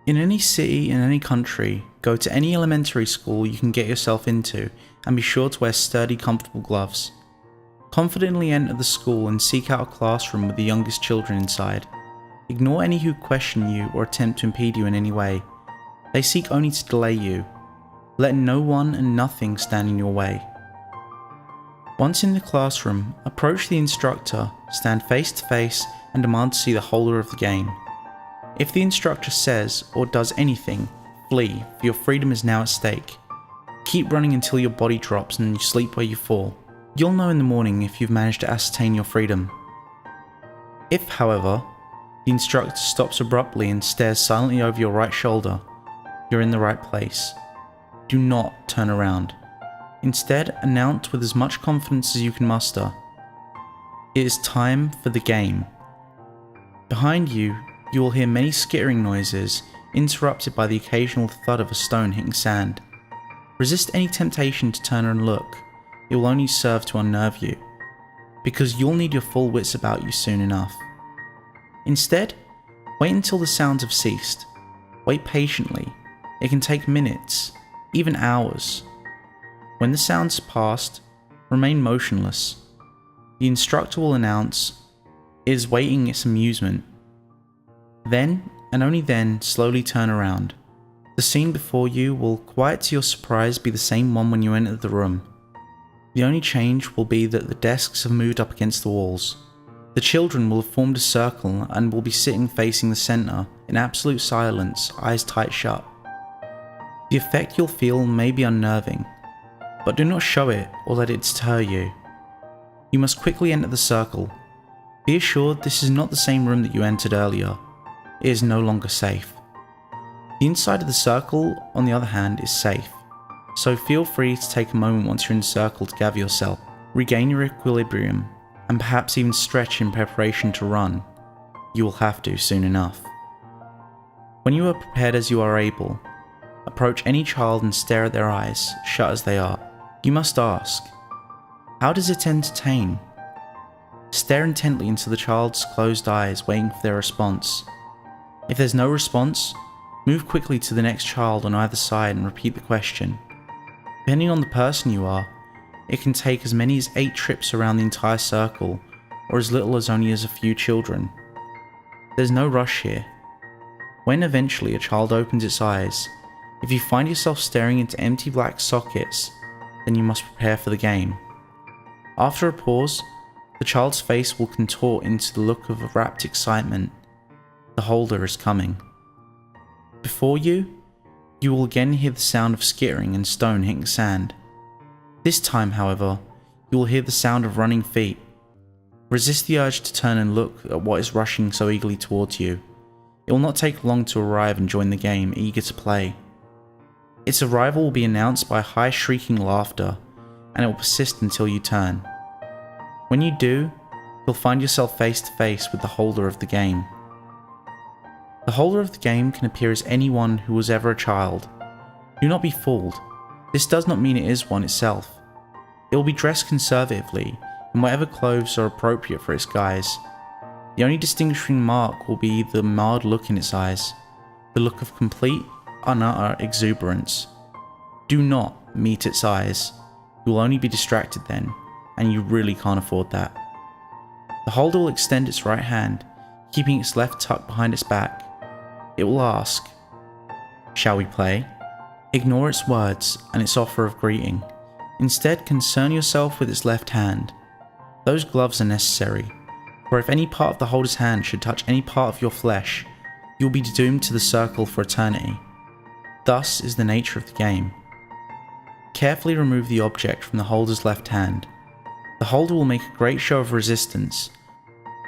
In any city, in any country, go to any elementary school you can get yourself into and be sure to wear sturdy, comfortable gloves. Confidently enter the school and seek out a classroom with the youngest children inside. Ignore any who question you or attempt to impede you in any way. They seek only to delay you. Let no one and nothing stand in your way. Once in the classroom, approach the instructor, stand face to face and demand to see the holder of the game. If the instructor says or does anything, flee, for your freedom is now at stake. Keep running until your body drops and you sleep where you fall. You'll know in the morning if you've managed to ascertain your freedom. If, however, the instructor stops abruptly and stares silently over your right shoulder, you're in the right place. Do not turn around. Instead, announce with as much confidence as you can muster, "It is time for the game." Behind you, you will hear many skittering noises, interrupted by the occasional thud of a stone hitting sand. Resist any temptation to turn and look. It will only serve to unnerve you, because you'll need your full wits about you soon enough. Instead, wait until the sounds have ceased. Wait patiently. It can take minutes, even hours. When the sounds passed, remain motionless. The instructor will announce, "It is waiting its amusement." Then, and only then, slowly turn around. The scene before you will, quite to your surprise, be the same one when you enter the room. The only change will be that the desks have moved up against the walls. The children will have formed a circle and will be sitting facing the center in absolute silence, eyes tight shut. The effect you'll feel may be unnerving, but do not show it or let it deter you. You must quickly enter the circle. Be assured this is not the same room that you entered earlier. It is no longer safe. The inside of the circle, on the other hand, is safe, so feel free to take a moment once you're in the circle to gather yourself, regain your equilibrium, and perhaps even stretch in preparation to run. You will have to soon enough. When you are prepared as you are able, approach any child and stare at their eyes, shut as they are. You must ask, how does it entertain? Stare intently into the child's closed eyes, waiting for their response. If there's no response, move quickly to the next child on either side and repeat the question. Depending on the person you are, it can take as many as 8 trips around the entire circle, or as little as only as a few children. There's no rush here. When eventually a child opens its eyes, if you find yourself staring into empty black sockets, then you must prepare for the game. After a pause, the child's face will contort into the look of rapt excitement. The holder is coming. Before you will again hear the sound of skittering and stone hitting sand. This time, however, you will hear the sound of running feet. Resist the urge to turn and look at what is rushing so eagerly towards you. It will not take long to arrive and join the game, eager to play. Its arrival will be announced by high shrieking laughter, and it will persist until you turn. When you do, you'll find yourself face to face with the holder of the game. The holder of the game can appear as anyone who was ever a child. Do not be fooled. This does not mean it is one itself. It will be dressed conservatively, in whatever clothes are appropriate for its guise. The only distinguishing mark will be the mild look in its eyes, the look of complete, utter exuberance. Do not meet its eyes. You will only be distracted then, and you really can't afford that. The holder will extend its right hand, keeping its left tucked behind its back. It will ask, "Shall we play?" Ignore its words and its offer of greeting. Instead, concern yourself with its left hand. Those gloves are necessary, for if any part of the holder's hand should touch any part of your flesh, you'll be doomed to the circle for eternity. Thus is the nature of the game. Carefully remove the object from the holder's left hand. The holder will make a great show of resistance,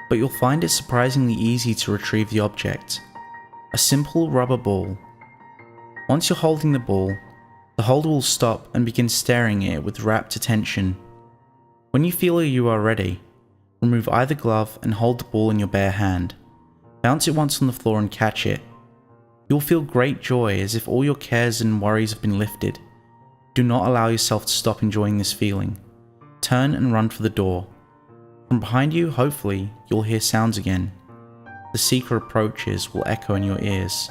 but you'll find it surprisingly easy to retrieve the object. A simple rubber ball. Once you're holding the ball, the holder will stop and begin staring at it with rapt attention. When you feel you are ready, remove either glove and hold the ball in your bare hand. Bounce it once on the floor and catch it. You'll feel great joy as if all your cares and worries have been lifted. Do not allow yourself to stop enjoying this feeling. Turn and run for the door. From behind you, hopefully, you'll hear sounds again. The seeker approaches will echo in your ears.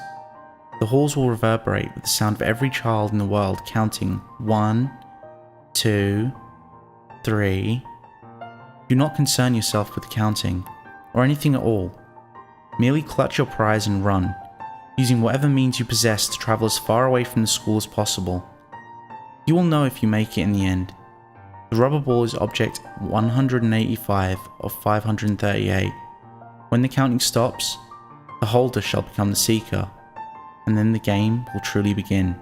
The halls will reverberate with the sound of every child in the world counting 1, 2, 3. Do not concern yourself with counting, or anything at all. Merely clutch your prize and run, using whatever means you possess to travel as far away from the school as possible. You will know if you make it in the end. The rubber ball is object 185 of 538. When the counting stops, the holder shall become the seeker, and then the game will truly begin.